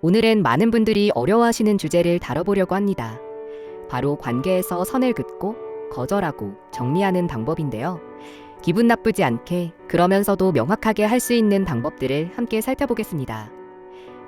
오늘은 많은 분들이 어려워하시는 주제를 다뤄보려고 합니다. 바로 관계에서 선을 긋고 거절하고 정리하는 방법인데요. 기분 나쁘지 않게 그러면서도 명확하게 할 수 있는 방법들을 함께 살펴보겠습니다.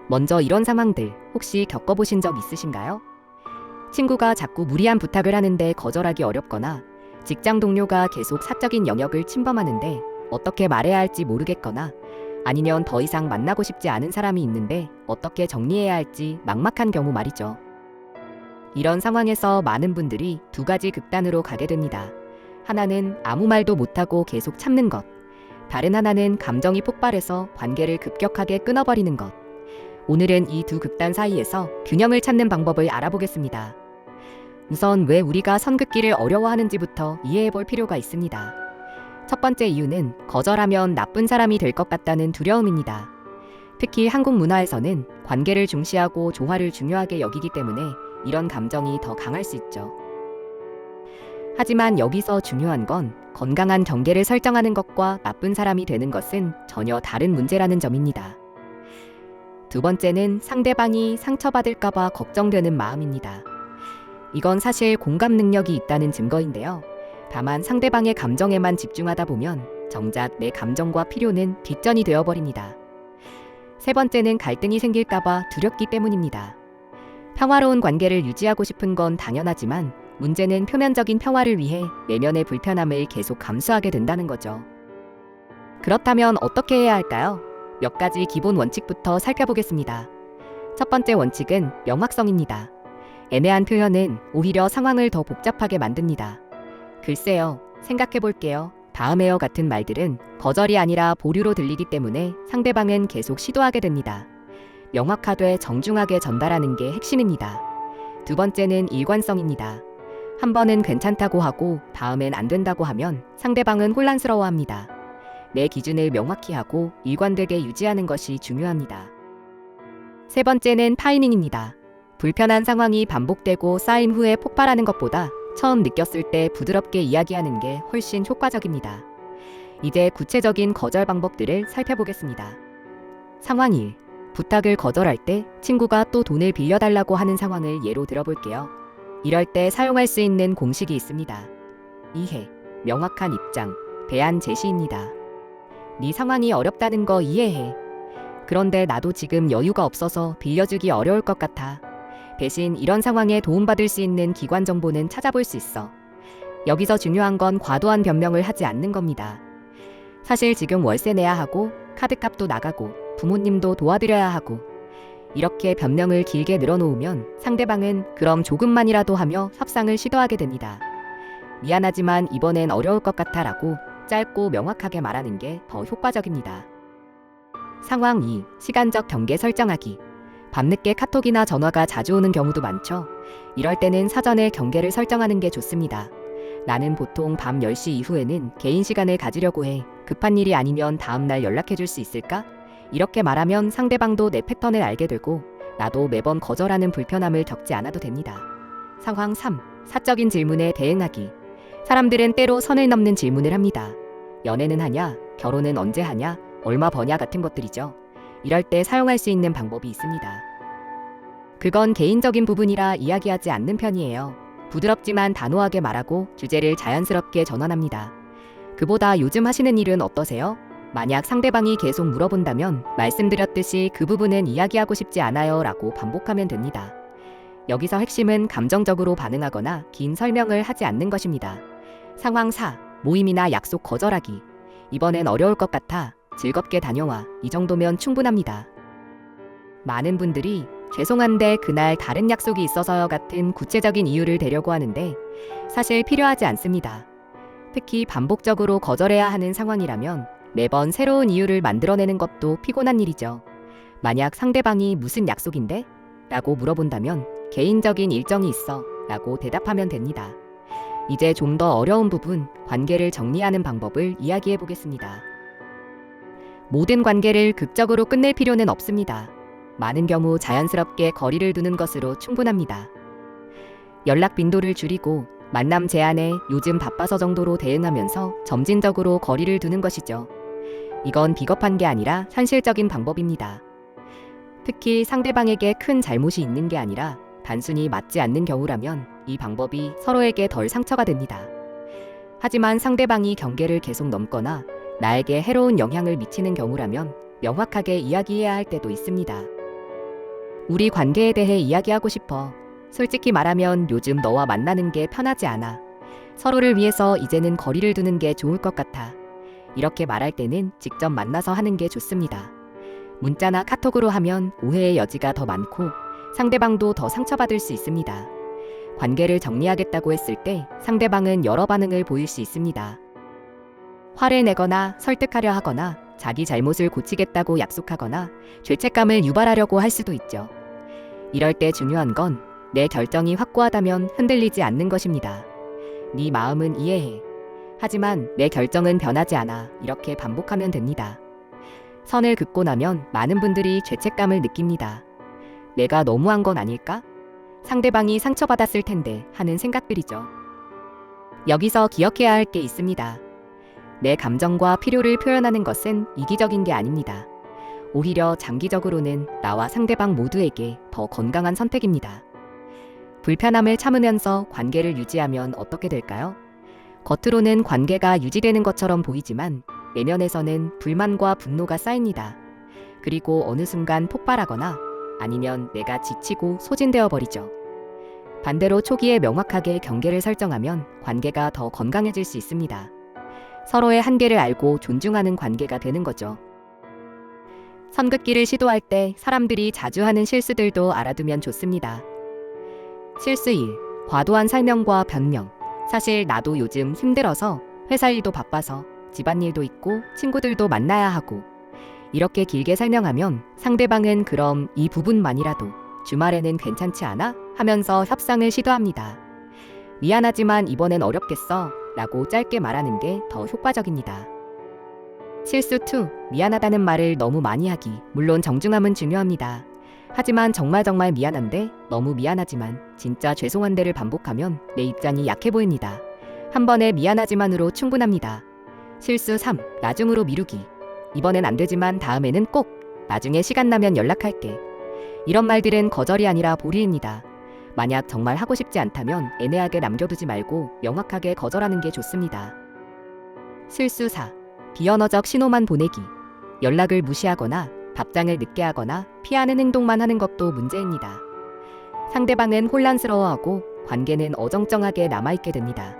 먼저 이런 상황들 혹시 겪어보신 적 있으신가요? 친구가 자꾸 무리한 부탁을 하는데 거절하기 어렵거나 직장 동료가 계속 사적인 영역을 침범하는데 어떻게 말해야 할지 모르겠거나 아니면 더 이상 만나고 싶지 않은 사람이 있는데 어떻게 정리해야 할지 막막한 경우 말이죠. 이런 상황에서 많은 분들이 두 가지 극단으로 가게 됩니다. 하나는 아무 말도 못하고 계속 참는 것. 다른 하나는 감정이 폭발해서 관계를 급격하게 끊어버리는 것. 오늘은 이 두 극단 사이에서 균형을 찾는 방법을 알아보겠습니다. 우선 왜 우리가 선 긋기를 어려워하는지부터 이해해 볼 필요가 있습니다. 첫 번째 이유는 거절하면 나쁜 사람이 될 것 같다는 두려움입니다. 특히 한국 문화에서는 관계를 중시하고 조화를 중요하게 여기기 때문에 이런 감정이 더 강할 수 있죠. 하지만 여기서 중요한 건 건강한 경계를 설정하는 것과 나쁜 사람이 되는 것은 전혀 다른 문제라는 점입니다. 두 번째는 상대방이 상처받을까봐 걱정되는 마음입니다. 이건 사실 공감 능력이 있다는 증거인데요. 다만 상대방의 감정에만 집중하다 보면 정작 내 감정과 필요는 뒷전이 되어버립니다. 세 번째는 갈등이 생길까봐 두렵기 때문입니다. 평화로운 관계를 유지하고 싶은 건 당연하지만 문제는 표면적인 평화를 위해 내면의 불편함을 계속 감수하게 된다는 거죠. 그렇다면 어떻게 해야 할까요? 몇 가지 기본 원칙부터 살펴보겠습니다. 첫 번째 원칙은 명확성입니다. 애매한 표현은 오히려 상황을 더 복잡하게 만듭니다. 글쎄요, 생각해볼게요, 다음에요 같은 말들은 거절이 아니라 보류로 들리기 때문에 상대방은 계속 시도하게 됩니다. 명확하되 정중하게 전달하는 게 핵심입니다. 두 번째는 일관성입니다. 한 번은 괜찮다고 하고 다음엔 안 된다고 하면 상대방은 혼란스러워합니다. 내 기준을 명확히 하고 일관되게 유지하는 것이 중요합니다. 세 번째는 타이밍입니다. 불편한 상황이 반복되고 쌓인 후에 폭발하는 것보다 처음 느꼈을 때 부드럽게 이야기하는 게 훨씬 효과적입니다. 이제 구체적인 거절 방법들을 살펴보겠습니다. 상황 1. 부탁을 거절할 때 친구가 또 돈을 빌려달라고 하는 상황을 예로 들어볼게요. 이럴 때 사용할 수 있는 공식이 있습니다. 이해, 명확한 입장, 대안 제시입니다. 네 상황이 어렵다는 거 이해해. 그런데 나도 지금 여유가 없어서 빌려주기 어려울 것 같아. 대신 이런 상황에 도움받을 수 있는 기관 정보는 찾아볼 수 있어. 여기서 중요한 건 과도한 변명을 하지 않는 겁니다. 사실 지금 월세 내야 하고 카드값도 나가고 부모님도 도와드려야 하고 이렇게 변명을 길게 늘어놓으면 상대방은 그럼 조금만이라도 하며 협상을 시도하게 됩니다. 미안하지만 이번엔 어려울 것 같아 라고 짧고 명확하게 말하는 게 더 효과적입니다. 상황 2. 시간적 경계 설정하기. 밤늦게 카톡이나 전화가 자주 오는 경우도 많죠. 이럴 때는 사전에 경계를 설정하는 게 좋습니다. 나는 보통 밤 10시 이후에는 개인 시간을 가지려고 해. 급한 일이 아니면 다음날 연락해 줄 수 있을까? 이렇게 말하면 상대방도 내 패턴을 알게 되고 나도 매번 거절하는 불편함을 겪지 않아도 됩니다. 상황 3. 사적인 질문에 대응하기. 사람들은 때로 선을 넘는 질문을 합니다. 연애는 하냐? 결혼은 언제 하냐? 얼마 버냐? 같은 것들이죠. 이럴 때 사용할 수 있는 방법이 있습니다. 그건 개인적인 부분이라 이야기하지 않는 편이에요. 부드럽지만 단호하게 말하고 주제를 자연스럽게 전환합니다. 그보다 요즘 하시는 일은 어떠세요? 만약 상대방이 계속 물어본다면 말씀드렸듯이 그 부분은 이야기하고 싶지 않아요 라고 반복하면 됩니다. 여기서 핵심은 감정적으로 반응하거나 긴 설명을 하지 않는 것입니다. 상황 4. 모임이나 약속 거절하기. 이번엔 어려울 것 같아. 즐겁게 다녀와. 이 정도면 충분합니다. 많은 분들이 죄송한데 그날 다른 약속이 있어서요 같은 구체적인 이유를 대려고 하는데 사실 필요하지 않습니다. 특히 반복적으로 거절해야 하는 상황이라면 매번 새로운 이유를 만들어내는 것도 피곤한 일이죠. 만약 상대방이 무슨 약속인데? 라고 물어본다면 개인적인 일정이 있어 라고 대답하면 됩니다. 이제 좀 더 어려운 부분, 관계를 정리하는 방법을 이야기해 보겠습니다. 모든 관계를 극적으로 끝낼 필요는 없습니다. 많은 경우 자연스럽게 거리를 두는 것으로 충분합니다. 연락 빈도를 줄이고 만남 제한에 요즘 바빠서 정도로 대응하면서 점진적으로 거리를 두는 것이죠. 이건 비겁한 게 아니라 현실적인 방법입니다. 특히 상대방에게 큰 잘못이 있는 게 아니라 단순히 맞지 않는 경우라면 이 방법이 서로에게 덜 상처가 됩니다. 하지만 상대방이 경계를 계속 넘거나 나에게 해로운 영향을 미치는 경우라면 명확하게 이야기해야 할 때도 있습니다. 우리 관계에 대해 이야기하고 싶어. 솔직히 말하면 요즘 너와 만나는 게 편하지 않아. 서로를 위해서 이제는 거리를 두는 게 좋을 것 같아. 이렇게 말할 때는 직접 만나서 하는 게 좋습니다. 문자나 카톡으로 하면 오해의 여지가 더 많고 상대방도 더 상처받을 수 있습니다. 관계를 정리하겠다고 했을 때 상대방은 여러 반응을 보일 수 있습니다. 화를 내거나 설득하려 하거나 자기 잘못을 고치겠다고 약속하거나 죄책감을 유발하려고 할 수도 있죠. 이럴 때 중요한 건 내 결정이 확고하다면 흔들리지 않는 것입니다. 네 마음은 이해해. 하지만 내 결정은 변하지 않아. 이렇게 반복하면 됩니다. 선을 긋고 나면 많은 분들이 죄책감을 느낍니다. 내가 너무한 건 아닐까? 상대방이 상처받았을 텐데 하는 생각들이죠. 여기서 기억해야 할 게 있습니다. 내 감정과 필요를 표현하는 것은 이기적인 게 아닙니다. 오히려 장기적으로는 나와 상대방 모두에게 더 건강한 선택입니다. 불편함을 참으면서 관계를 유지하면 어떻게 될까요? 겉으로는 관계가 유지되는 것처럼 보이지만 내면에서는 불만과 분노가 쌓입니다. 그리고 어느 순간 폭발하거나 아니면 내가 지치고 소진되어 버리죠. 반대로 초기에 명확하게 경계를 설정하면 관계가 더 건강해질 수 있습니다. 서로의 한계를 알고 존중하는 관계가 되는 거죠. 선긋기를 시도할 때 사람들이 자주 하는 실수들도 알아두면 좋습니다. 실수 1. 과도한 설명과 변명. 사실 나도 요즘 힘들어서 회사 일도 바빠서 집안일도 있고 친구들도 만나야 하고 이렇게 길게 설명하면 상대방은 그럼 이 부분만이라도 주말에는 괜찮지 않아? 하면서 협상을 시도합니다. 미안하지만 이번엔 어렵겠어 라고 짧게 말하는 게 더 효과적입니다. 실수 2. 미안하다는 말을 너무 많이 하기. 물론 정중함은 중요합니다. 하지만 정말 미안한데, 너무 미안하지만, 진짜 죄송한데를 반복하면 내 입장이 약해 보입니다. 한 번에 미안하지만으로 충분합니다. 실수 3. 나중으로 미루기. 이번엔 안 되지만 다음에는 꼭, 나중에 시간 나면 연락할게. 이런 말들은 거절이 아니라 보리입니다. 만약 정말 하고 싶지 않다면 애매하게 남겨두지 말고 명확하게 거절하는 게 좋습니다. 실수 4. 비언어적 신호만 보내기. 연락을 무시하거나 답장을 늦게 하거나 피하는 행동만 하는 것도 문제입니다. 상대방은 혼란스러워하고 관계는 어정쩡하게 남아있게 됩니다.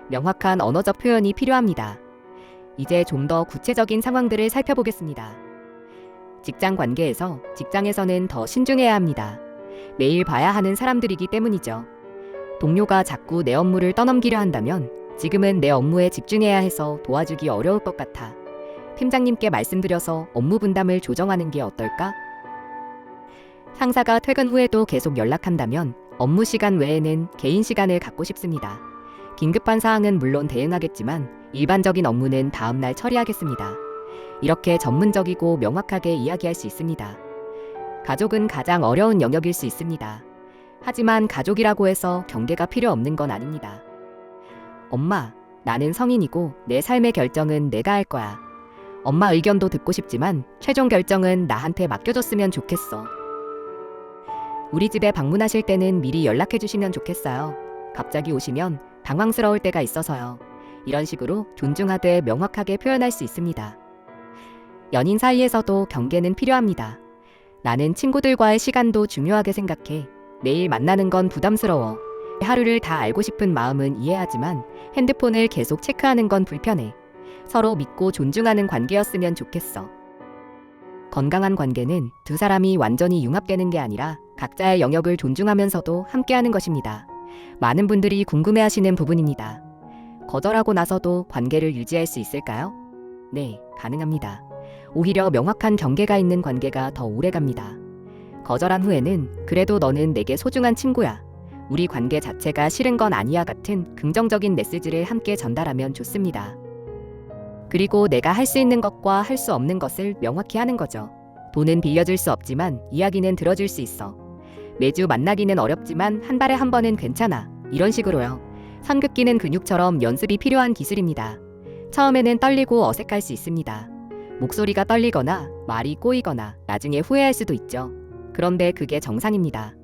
명확한 언어적 표현이 필요합니다. 이제 좀 더 구체적인 상황들을 살펴보겠습니다. 직장 관계에서 직장에서는 더 신중해야 합니다. 매일 봐야 하는 사람들이기 때문이죠. 동료가 자꾸 내 업무를 떠넘기려 한다면 지금은 내 업무에 집중해야 해서 도와주기 어려울 것 같아. 팀장님께 말씀드려서 업무 분담을 조정하는 게 어떨까? 상사가 퇴근 후에도 계속 연락한다면 업무 시간 외에는 개인 시간을 갖고 싶습니다. 긴급한 사항은 물론 대응하겠지만 일반적인 업무는 다음날 처리하겠습니다. 이렇게 전문적이고 명확하게 이야기할 수 있습니다. 가족은 가장 어려운 영역일 수 있습니다. 하지만 가족이라고 해서 경계가 필요 없는 건 아닙니다. 엄마, 나는 성인이고 내 삶의 결정은 내가 할 거야. 엄마 의견도 듣고 싶지만 최종 결정은 나한테 맡겨줬으면 좋겠어. 우리 집에 방문하실 때는 미리 연락해 주시면 좋겠어요. 갑자기 오시면 당황스러울 때가 있어서요. 이런 식으로 존중하되 명확하게 표현할 수 있습니다. 연인 사이에서도 경계는 필요합니다. 나는 친구들과의 시간도 중요하게 생각해. 매일 만나는 건 부담스러워. 하루를 다 알고 싶은 마음은 이해하지만 핸드폰을 계속 체크하는 건 불편해. 서로 믿고 존중하는 관계였으면 좋겠어. 건강한 관계는 두 사람이 완전히 융합되는 게 아니라 각자의 영역을 존중하면서도 함께하는 것입니다. 많은 분들이 궁금해하시는 부분입니다. 거절하고 나서도 관계를 유지할 수 있을까요? 네, 가능합니다. 오히려 명확한 경계가 있는 관계가 더 오래갑니다. 거절한 후에는 그래도 너는 내게 소중한 친구야. 우리 관계 자체가 싫은 건 아니야 같은 긍정적인 메시지를 함께 전달하면 좋습니다. 그리고 내가 할 수 있는 것과 할 수 없는 것을 명확히 하는 거죠. 돈은 빌려줄 수 없지만 이야기는 들어줄 수 있어. 매주 만나기는 어렵지만 한 달에 한 번은 괜찮아. 이런 식으로요. 선긋기는 근육처럼 연습이 필요한 기술입니다. 처음에는 떨리고 어색할 수 있습니다. 목소리가 떨리거나 말이 꼬이거나 나중에 후회할 수도 있죠. 그런데 그게 정상입니다.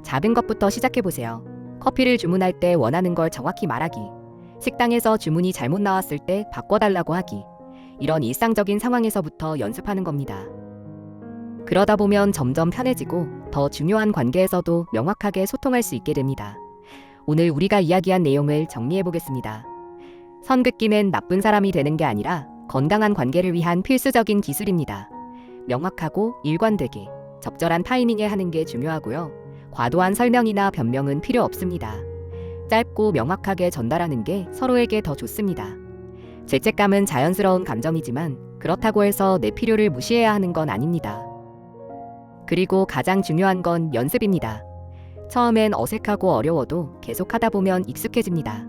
작은 것부터 시작해보세요. 커피를 주문할 때 원하는 걸 정확히 말하기. 식당에서 주문이 잘못 나왔을 때 바꿔달라고 하기. 이런 일상적인 상황에서부터 연습하는 겁니다. 그러다 보면 점점 편해지고 더 중요한 관계에서도 명확하게 소통할 수 있게 됩니다. 오늘 우리가 이야기한 내용을 정리해 보겠습니다. 선긋기는 나쁜 사람이 되는 게 아니라 건강한 관계를 위한 필수적인 기술입니다. 명확하고 일관되게 적절한 타이밍에 하는 게 중요하고요. 과도한 설명이나 변명은 필요 없습니다. 짧고 명확하게 전달하는 게 서로에게 더 좋습니다. 죄책감은 자연스러운 감정이지만 그렇다고 해서 내 필요를 무시해야 하는 건 아닙니다. 그리고 가장 중요한 건 연습입니다. 처음엔 어색하고 어려워도 계속 하다 보면 익숙해집니다.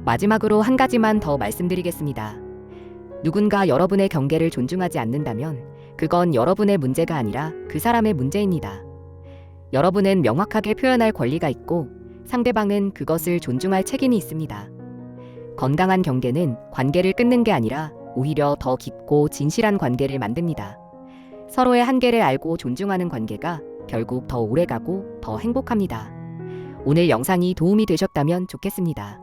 마지막으로 한 가지만 더 말씀드리겠습니다. 누군가 여러분의 경계를 존중하지 않는다면 그건 여러분의 문제가 아니라 그 사람의 문제입니다. 여러분은 명확하게 표현할 권리가 있고 상대방은 그것을 존중할 책임이 있습니다. 건강한 경계는 관계를 끊는 게 아니라 오히려 더 깊고 진실한 관계를 만듭니다. 서로의 한계를 알고 존중하는 관계가 결국 더 오래가고 더 행복합니다. 오늘 영상이 도움이 되셨다면 좋겠습니다.